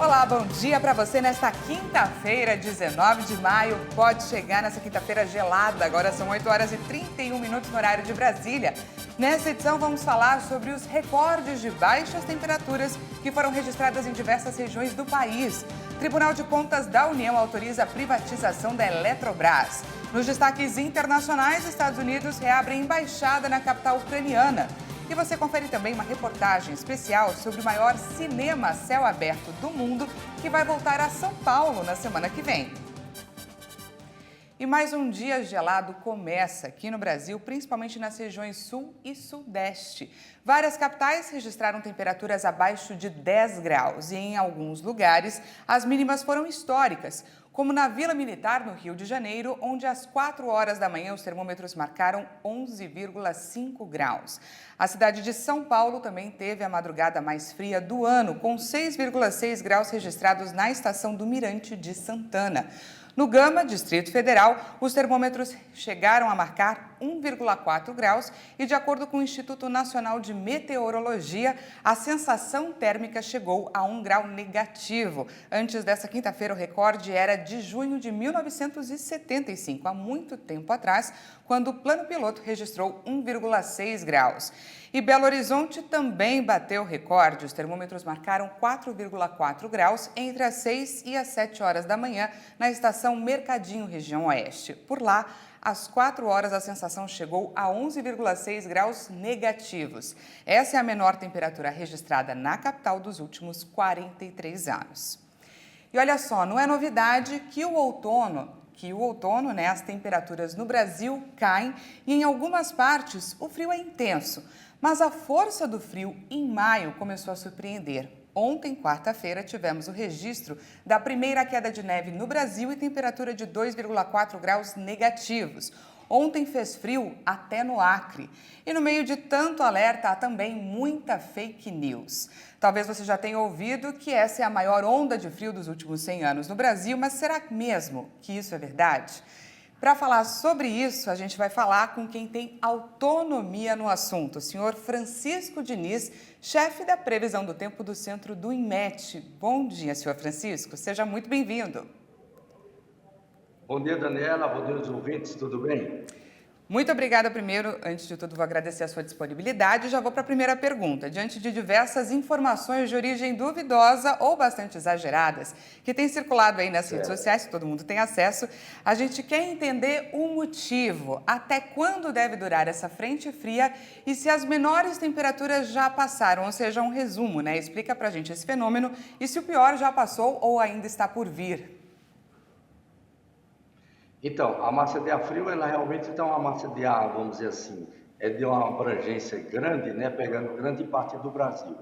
Olá, bom dia para você nesta quinta-feira, 19 de maio. Pode chegar nessa quinta-feira gelada, agora são 8 horas e 31 minutos no horário de Brasília. Nessa edição vamos falar sobre os recordes de baixas temperaturas que foram registradas em diversas regiões do país. Tribunal de Contas da União autoriza a privatização da Eletrobras. Nos destaques internacionais, Estados Unidos reabrem embaixada na capital ucraniana. E você confere também uma reportagem especial sobre o maior cinema a céu aberto do mundo, que vai voltar a São Paulo na semana que vem. E mais um dia gelado começa aqui no Brasil, principalmente nas regiões sul e sudeste. Várias capitais registraram temperaturas abaixo de 10 graus e, em alguns lugares, as mínimas foram históricas, como na Vila Militar, no Rio de Janeiro, onde às 4 horas da manhã os termômetros marcaram 11,5 graus. A cidade de São Paulo também teve a madrugada mais fria do ano, com 6,6 graus registrados na estação do Mirante de Santana. No Gama, Distrito Federal, os termômetros chegaram a marcar 1,4 graus e, de acordo com o Instituto Nacional de Meteorologia, a sensação térmica chegou a 1 grau negativo. Antes dessa quinta-feira, o recorde era de junho de 1975, há muito tempo atrás, quando o plano piloto registrou 1,6 graus. E Belo Horizonte também bateu o recorde. Os termômetros marcaram 4,4 graus entre as 6 e as 7 horas da manhã na estação Mercadinho, região oeste. Por lá, às 4 horas, a sensação chegou a 11,6 graus negativos. Essa é a menor temperatura registrada na capital dos últimos 43 anos. E olha só, não é novidade que o outono, as temperaturas no Brasil caem e em algumas partes o frio é intenso. Mas a força do frio em maio começou a surpreender. Ontem, quarta-feira, tivemos o registro da primeira queda de neve no Brasil e temperatura de 2,4 graus negativos. Ontem fez frio até no Acre. E no meio de tanto alerta, há também muita fake news. Talvez você já tenha ouvido que essa é a maior onda de frio dos últimos 100 anos no Brasil, mas será mesmo que isso é verdade? Para falar sobre isso, a gente vai falar com quem tem autonomia no assunto, o senhor Francisco Diniz, chefe da previsão do tempo do Centro do INMET. Bom dia, senhor Francisco, seja muito bem-vindo. Bom dia, Daniela, bom dia aos ouvintes, tudo bem? Muito obrigada. Primeiro, antes de tudo, vou agradecer a sua disponibilidade e já vou para a primeira pergunta. Diante de diversas informações de origem duvidosa ou bastante exageradas que têm circulado aí nas redes sociais, que todo mundo tem acesso, a gente quer entender o motivo, até quando deve durar essa frente fria e se as menores temperaturas já passaram, ou seja, um resumo, né? Explica pra gente esse fenômeno e se o pior já passou ou ainda está por vir. Então, a massa de ar frio, ela realmente é uma massa de ar, vamos dizer assim, é de uma abrangência grande, né, pegando grande parte do Brasil.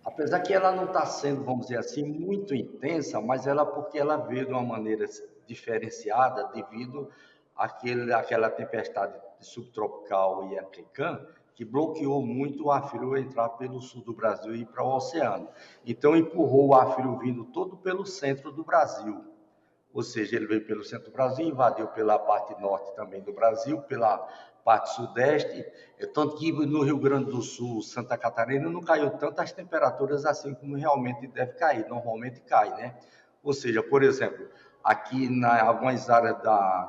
Apesar que ela não está sendo, vamos dizer assim, muito intensa, mas porque ela veio de uma maneira diferenciada devido àquela tempestade subtropical e africana que bloqueou muito o ar frio entrar pelo sul do Brasil e ir para o oceano. Então, empurrou o ar frio vindo todo pelo centro do Brasil. Ou seja, ele veio pelo centro do Brasil, invadiu pela parte norte também do Brasil, pela parte sudeste, tanto que no Rio Grande do Sul, Santa Catarina, não caiu tantas temperaturas assim como realmente deve cair, normalmente cai, né? Ou seja, por exemplo, aqui em algumas áreas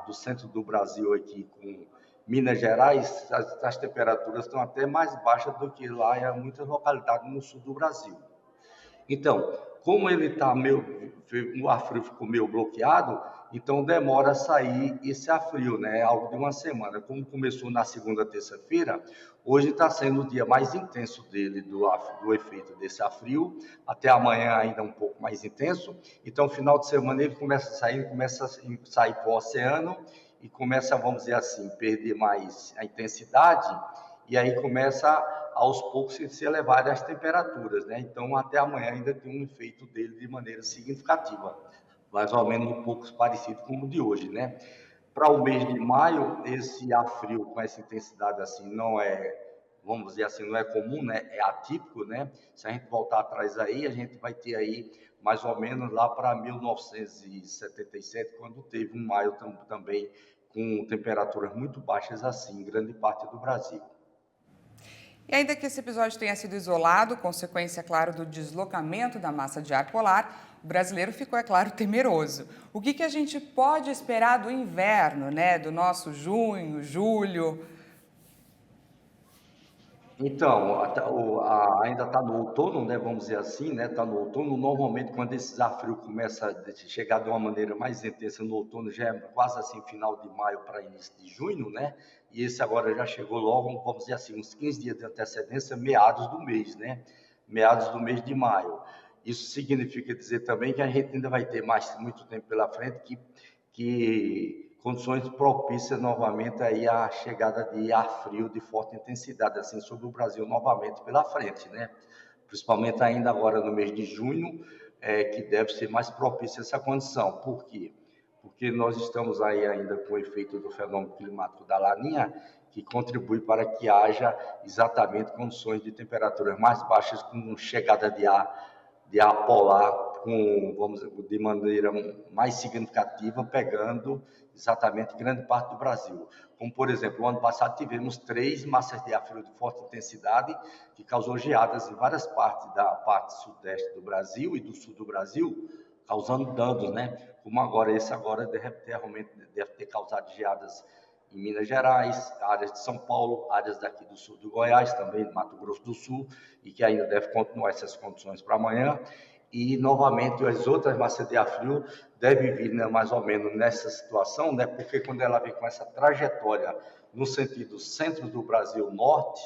do centro do Brasil, aqui com Minas Gerais, as temperaturas estão até mais baixas do que lá em muitas localidades no sul do Brasil. Então, como ele está o ar frio ficou meio bloqueado, então demora a sair esse ar frio, né? É algo de uma semana. Como começou na segunda, terça-feira, hoje está sendo o dia mais intenso dele, do efeito desse ar frio, até amanhã ainda um pouco mais intenso. Então, final de semana ele começa a sair para o oceano e começa, vamos dizer assim, perder mais a intensidade, e aí começa aos poucos se elevarem as temperaturas, né? Então, até amanhã ainda tem um efeito dele de maneira significativa, mais ou menos um pouco parecido com o de hoje, né? Para o mês de maio, esse ar frio com essa intensidade assim não é, vamos dizer assim, não é comum, né? É atípico, né? Se a gente voltar atrás aí, a gente vai ter aí mais ou menos lá para 1977, quando teve um maio também com temperaturas muito baixas assim, em grande parte do Brasil. E ainda que esse episódio tenha sido isolado, consequência, claro, do deslocamento da massa de ar polar, o brasileiro ficou, é claro, temeroso. O que a gente pode esperar do inverno, né? Do nosso junho, julho? Então, ainda está no outono, né? Vamos dizer assim, né? Está no outono. Normalmente, quando esse ar frio começa a chegar de uma maneira mais intensa no outono, já é quase assim final de maio para início de junho, né? E esse agora já chegou logo, vamos dizer assim, uns 15 dias de antecedência, meados do mês, né? Meados do mês de maio. Isso significa dizer também que a gente ainda vai ter muito tempo pela frente que condições propícias novamente aí à chegada de ar frio de forte intensidade assim sobre o Brasil novamente pela frente, né? Principalmente ainda agora no mês de junho, que deve ser mais propícia essa condição. Por quê? Porque nós estamos aí ainda com o efeito do fenômeno climático da Laninha, que contribui para que haja exatamente condições de temperaturas mais baixas com chegada de ar polar de maneira mais significativa, pegando exatamente grande parte do Brasil. Como, por exemplo, no ano passado tivemos 3 massas de ar frio de forte intensidade, que causou geadas em várias partes da parte sudeste do Brasil e do sul do Brasil, causando danos, né? Como esse agora deve ter causado geadas em Minas Gerais, áreas de São Paulo, áreas daqui do sul do Goiás, também do Mato Grosso do Sul, e que ainda deve continuar essas condições para amanhã. E, novamente, as outras massas de ar frio devem vir, né, mais ou menos nessa situação, né, porque quando ela vem com essa trajetória no sentido centro do Brasil norte,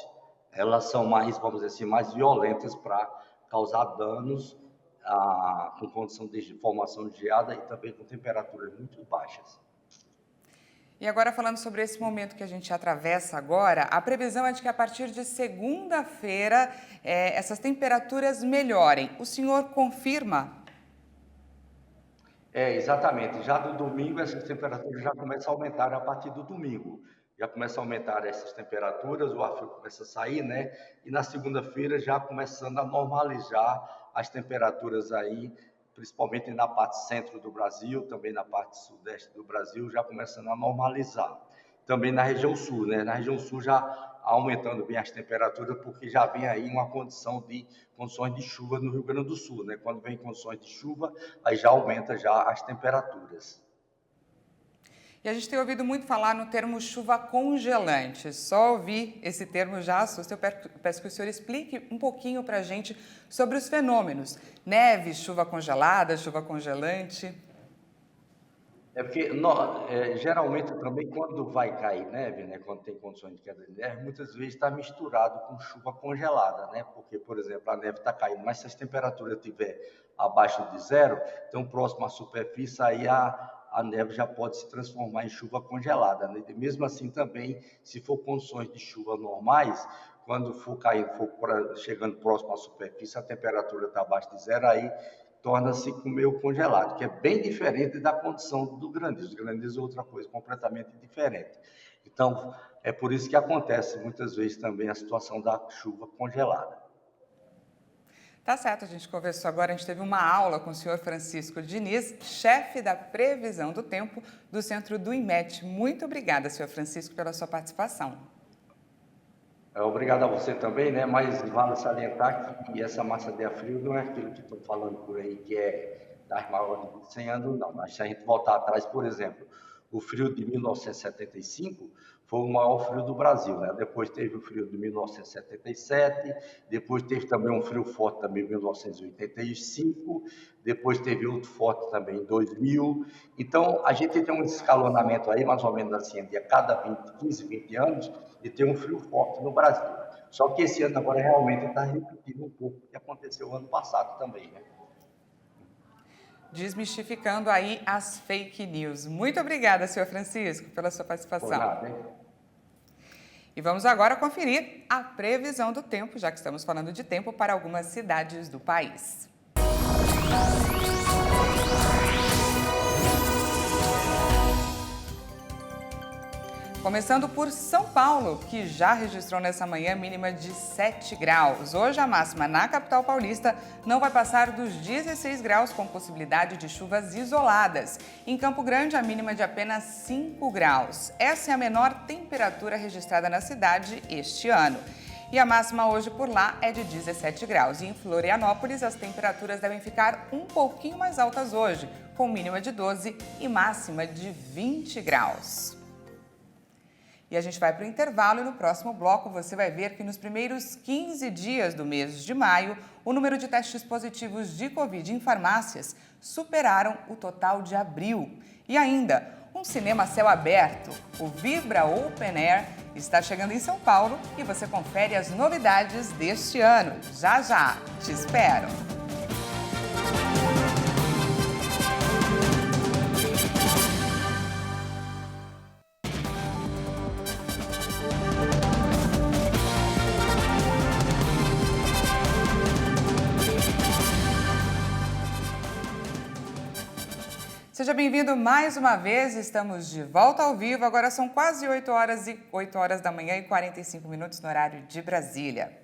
elas são mais, vamos dizer assim, mais violentas para causar danos com condição de formação de geada e também com temperaturas muito baixas. E agora, falando sobre esse momento que a gente atravessa agora, a previsão é de que a partir de segunda-feira essas temperaturas melhorem. O senhor confirma? Exatamente. Já do domingo, essas temperaturas já começam a aumentar a partir do domingo. Já começa a aumentar essas temperaturas, o ar frio começa a sair, né? E na segunda-feira já começando a normalizar as temperaturas aí, principalmente na parte centro do Brasil, também na parte sudeste do Brasil, já começando a normalizar. Também na região sul, né? Na região sul já aumentando bem as temperaturas, porque já vem aí uma condições de chuva no Rio Grande do Sul, né? Quando vem condições de chuva, aí já aumenta já as temperaturas. E a gente tem ouvido muito falar no termo chuva congelante. Só ouvir esse termo já assusta. Eu peço que o senhor explique um pouquinho para a gente sobre os fenômenos. Neve, chuva congelada, chuva congelante. Porque geralmente também quando vai cair neve, né, quando tem condições de queda de neve, muitas vezes está misturado com chuva congelada, né? Porque, por exemplo, a neve está caindo, mas se as temperaturas estiver abaixo de zero, então próximo à superfície, aí a neve já pode se transformar em chuva congelada, né? E mesmo assim também, se for condições de chuva normais, quando for caindo, chegando próximo à superfície, a temperatura está abaixo de zero, aí torna-se meio congelado, que é bem diferente da condição do granizo. O granizo é outra coisa completamente diferente. Então, é por isso que acontece muitas vezes também a situação da chuva congelada. Tá certo, a gente conversou agora, a gente teve uma aula com o senhor Francisco Diniz, chefe da previsão do tempo do Centro do INMET. Muito obrigada, senhor Francisco, pela sua participação. Obrigado a você também, né? Mas vale salientar que essa massa de ar frio não é aquilo que estão falando por aí, que é das maiores de 100 anos, não. Mas se a gente voltar atrás, por exemplo, o frio de 1975 foi o maior frio do Brasil, né? Depois teve o frio de 1977, depois teve também um frio forte também em 1985, depois teve outro forte também em 2000. Então, a gente tem um escalonamento aí, mais ou menos assim, de a cada 15, 20 anos, e tem um frio forte no Brasil. Só que esse ano agora realmente está repetindo um pouco o que aconteceu ano passado também, né? Desmistificando aí as fake news. Muito obrigada, senhor Francisco, pela sua participação. Por nada, hein? E vamos agora conferir a previsão do tempo, já que estamos falando de tempo, para algumas cidades do país. Começando por São Paulo, que já registrou nessa manhã mínima de 7 graus. Hoje a máxima na capital paulista não vai passar dos 16 graus, com possibilidade de chuvas isoladas. Em Campo Grande, a mínima de apenas 5 graus. Essa é a menor temperatura registrada na cidade este ano. E a máxima hoje por lá é de 17 graus. E em Florianópolis, as temperaturas devem ficar um pouquinho mais altas hoje, com mínima de 12 e máxima de 20 graus. E a gente vai para o intervalo e no próximo bloco você vai ver que nos primeiros 15 dias do mês de maio, o número de testes positivos de Covid em farmácias superaram o total de abril. E ainda, um cinema a céu aberto, o Vibra Open Air, está chegando em São Paulo e você confere as novidades deste ano. Já, já, te espero! Seja bem-vindo mais uma vez, estamos de volta ao vivo, agora são quase 8 horas da manhã e 45 minutos no horário de Brasília.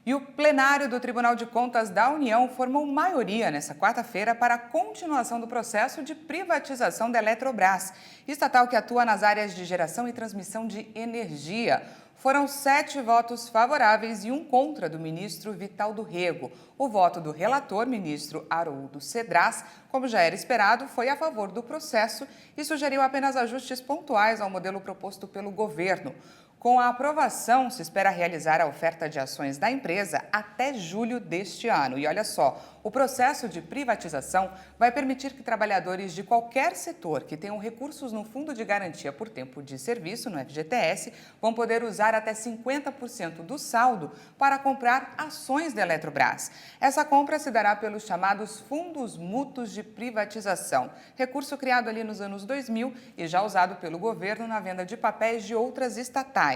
E o plenário do Tribunal de Contas da União formou maioria nesta quarta-feira para a continuação do processo de privatização da Eletrobras, estatal que atua nas áreas de geração e transmissão de energia. Foram 7 votos favoráveis e 1 contra do ministro Vital do Rego. O voto do relator, ministro Haroldo Cedras, como já era esperado, foi a favor do processo e sugeriu apenas ajustes pontuais ao modelo proposto pelo governo. Com a aprovação, se espera realizar a oferta de ações da empresa até julho deste ano. E olha só, o processo de privatização vai permitir que trabalhadores de qualquer setor que tenham recursos no Fundo de Garantia por Tempo de Serviço, no FGTS, vão poder usar até 50% do saldo para comprar ações da Eletrobras. Essa compra se dará pelos chamados fundos mútuos de privatização, recurso criado ali nos anos 2000 e já usado pelo governo na venda de papéis de outras estatais.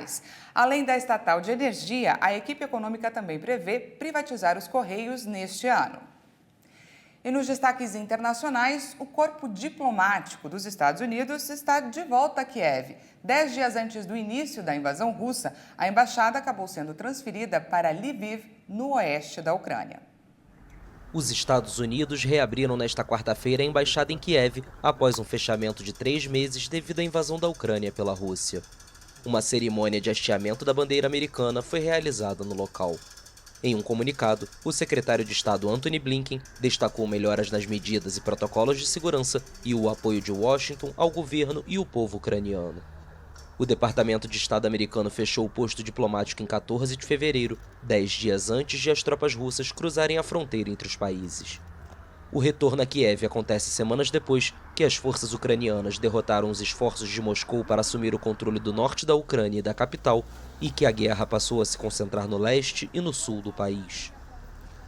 Além da estatal de energia, a equipe econômica também prevê privatizar os Correios neste ano. E nos destaques internacionais, o corpo diplomático dos Estados Unidos está de volta a Kiev. 10 dias antes do início da invasão russa, a embaixada acabou sendo transferida para Lviv, no oeste da Ucrânia. Os Estados Unidos reabriram nesta quarta-feira a embaixada em Kiev após um fechamento de 3 meses devido à invasão da Ucrânia pela Rússia. Uma cerimônia de hasteamento da bandeira americana foi realizada no local. Em um comunicado, o secretário de Estado Antony Blinken destacou melhoras nas medidas e protocolos de segurança e o apoio de Washington ao governo e o povo ucraniano. O Departamento de Estado americano fechou o posto diplomático em 14 de fevereiro, 10 dias antes de as tropas russas cruzarem a fronteira entre os países. O retorno a Kiev acontece semanas depois que as forças ucranianas derrotaram os esforços de Moscou para assumir o controle do norte da Ucrânia e da capital e que a guerra passou a se concentrar no leste e no sul do país.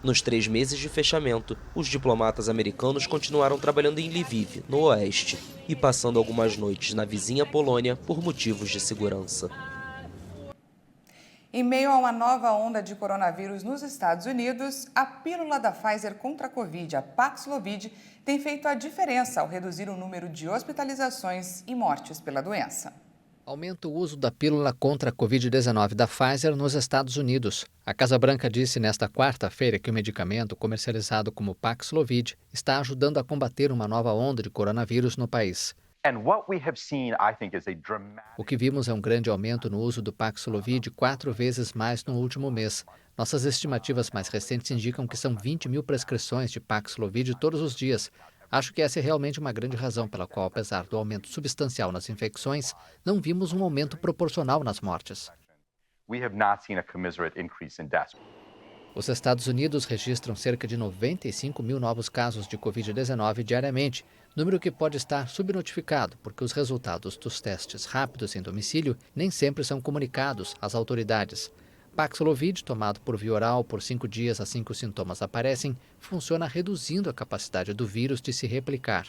Nos 3 meses de fechamento, os diplomatas americanos continuaram trabalhando em Lviv, no oeste, e passando algumas noites na vizinha Polônia por motivos de segurança. Em meio a uma nova onda de coronavírus nos Estados Unidos, a pílula da Pfizer contra a Covid, a Paxlovid, tem feito a diferença ao reduzir o número de hospitalizações e mortes pela doença. Aumenta o uso da pílula contra a Covid-19 da Pfizer nos Estados Unidos. A Casa Branca disse nesta quarta-feira que o medicamento, comercializado como Paxlovid, está ajudando a combater uma nova onda de coronavírus no país. O que vimos é um grande aumento no uso do Paxlovid, 4 vezes mais no último mês. Nossas estimativas mais recentes indicam que são 20 mil prescrições de Paxlovid todos os dias. Acho que essa é realmente uma grande razão pela qual, apesar do aumento substancial nas infecções, não vimos um aumento proporcional nas mortes. Os Estados Unidos registram cerca de 95 mil novos casos de Covid-19 diariamente, número que pode estar subnotificado, porque os resultados dos testes rápidos em domicílio nem sempre são comunicados às autoridades. Paxlovid, tomado por via oral por 5 dias assim que os sintomas aparecem, funciona reduzindo a capacidade do vírus de se replicar.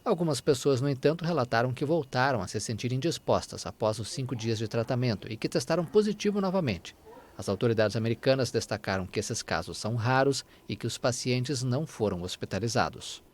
Algumas pessoas, no entanto, relataram que voltaram a se sentir indispostas após os 5 dias de tratamento e que testaram positivo novamente. As autoridades americanas destacaram que esses casos são raros e que os pacientes não foram hospitalizados.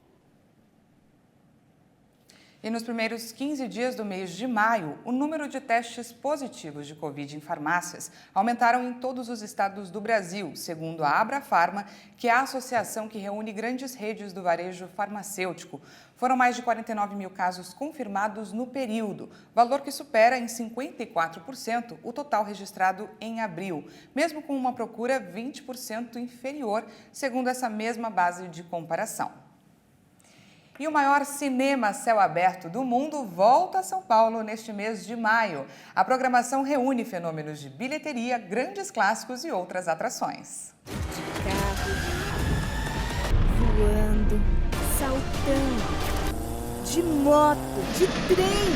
E nos primeiros 15 dias do mês de maio, o número de testes positivos de Covid em farmácias aumentaram em todos os estados do Brasil, segundo a Abrafarma, que é a associação que reúne grandes redes do varejo farmacêutico. Foram mais de 49 mil casos confirmados no período, valor que supera em 54% o total registrado em abril, mesmo com uma procura 20% inferior, segundo essa mesma base de comparação. E o maior cinema a céu aberto do mundo volta a São Paulo neste mês de maio. A programação reúne fenômenos de bilheteria, grandes clássicos e outras atrações. De carro, voando, saltando, de moto, de trem,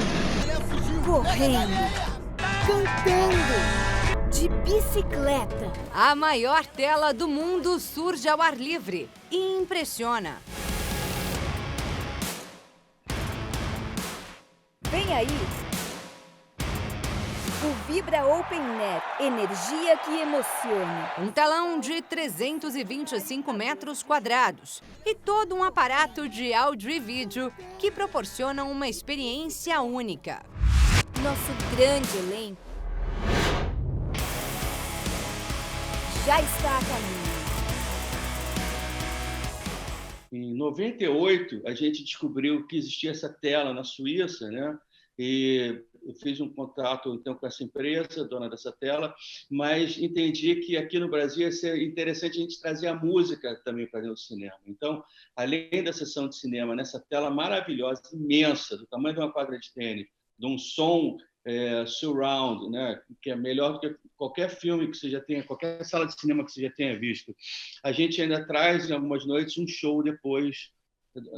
correndo, cantando, de bicicleta. A maior tela do mundo surge ao ar livre e impressiona. Vem aí o Vibra OpenNet, energia que emociona. Um telão de 325 metros quadrados e todo um aparato de áudio e vídeo que proporcionam uma experiência única. Nosso grande elenco já está a caminho. Em 98, a gente descobriu que existia essa tela na Suíça, né? E eu fiz um contato então com essa empresa, dona dessa tela, mas entendi que aqui no Brasil ia ser interessante a gente trazer a música também para dentro do cinema. Então, além da sessão de cinema, nessa tela maravilhosa, imensa, do tamanho de uma quadra de tênis, de um som surround, né? Que é melhor do que qualquer filme que você já tenha, qualquer sala de cinema que você já tenha visto. A gente ainda traz, em algumas noites, um show depois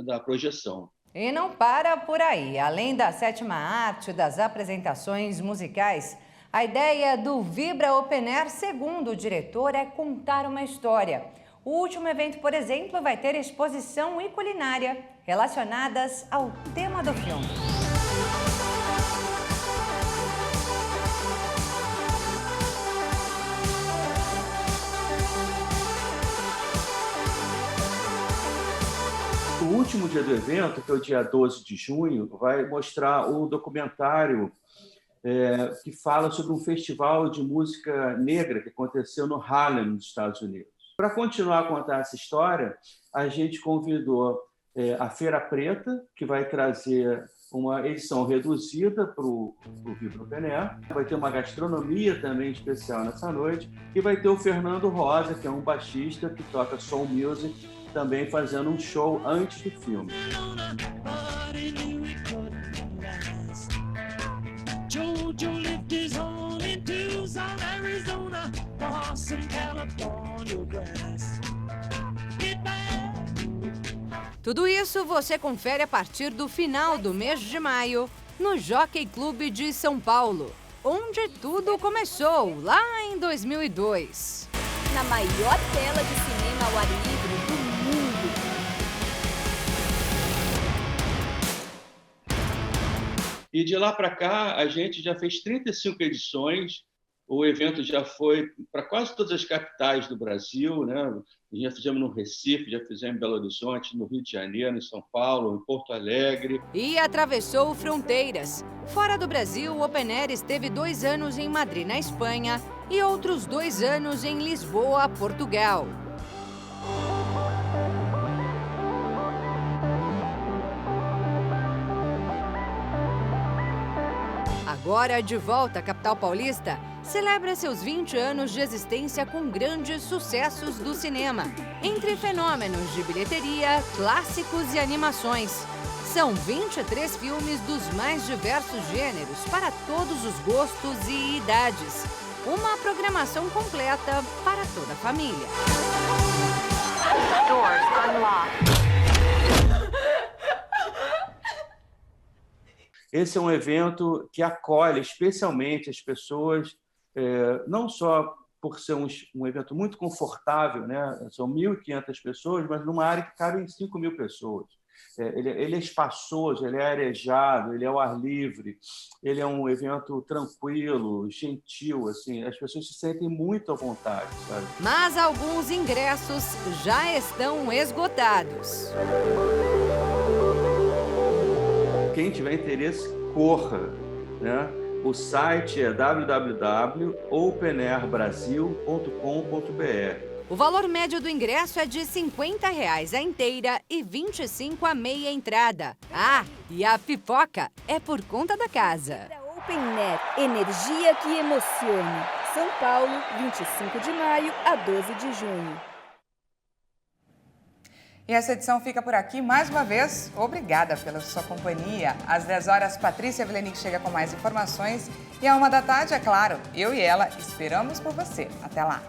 da projeção. E não para por aí. Além da sétima arte, das apresentações musicais, a ideia do Vibra Open Air, segundo o diretor, é contar uma história. O último evento, por exemplo, vai ter exposição e culinária relacionadas ao tema do filme. O último dia do evento, que é o dia 12 de junho, vai mostrar o documentário que fala sobre um festival de música negra que aconteceu no Harlem, nos Estados Unidos. Para continuar a contar essa história, a gente convidou a Feira Preta, que vai trazer uma edição reduzida para o Vibra Open Air. Vai ter uma gastronomia também especial nessa noite. E vai ter o Fernando Rosa, que é um baixista que toca soul music, também fazendo um show antes do filme. Tudo isso você confere a partir do final do mês de maio no Jockey Club de São Paulo, onde tudo começou lá em 2002. Na maior tela de cinema ao ar livre do mundo. E de lá para cá, a gente já fez 35 edições. O evento já foi para quase todas as capitais do Brasil, né? Já fizemos no Recife, já fizemos em Belo Horizonte, no Rio de Janeiro, em São Paulo, em Porto Alegre. E atravessou fronteiras. Fora do Brasil, o Open Air esteve 2 anos em Madrid, na Espanha, e outros 2 anos em Lisboa, Portugal. Agora, de volta à capital paulista, celebra seus 20 anos de existência com grandes sucessos do cinema, entre fenômenos de bilheteria, clássicos e animações. São 23 filmes dos mais diversos gêneros para todos os gostos e idades. Uma programação completa para toda a família. Doors unlocked. Esse é um evento que acolhe especialmente as pessoas, não só por ser um evento muito confortável, né? São 1.500 pessoas, mas numa área que cabe 5.000 pessoas. Ele é espaçoso, ele é arejado, ele é ao ar livre, ele é um evento tranquilo, gentil, assim, as pessoas se sentem muito à vontade, sabe? Mas alguns ingressos já estão esgotados. quem tiver interesse, corra, né? O site é www.openairbrasil.com.br. O valor médio do ingresso é de R$ 50 a inteira e R$ 25 a meia entrada. Ah, e a pipoca é por conta da casa. OpenNet, energia que emociona. São Paulo, 25 de maio a 12 de junho. E essa edição fica por aqui. Mais uma vez, obrigada pela sua companhia. Às 10 horas, Patrícia Vilenic chega com mais informações. E à 1 da tarde, é claro, eu e ela esperamos por você. Até lá.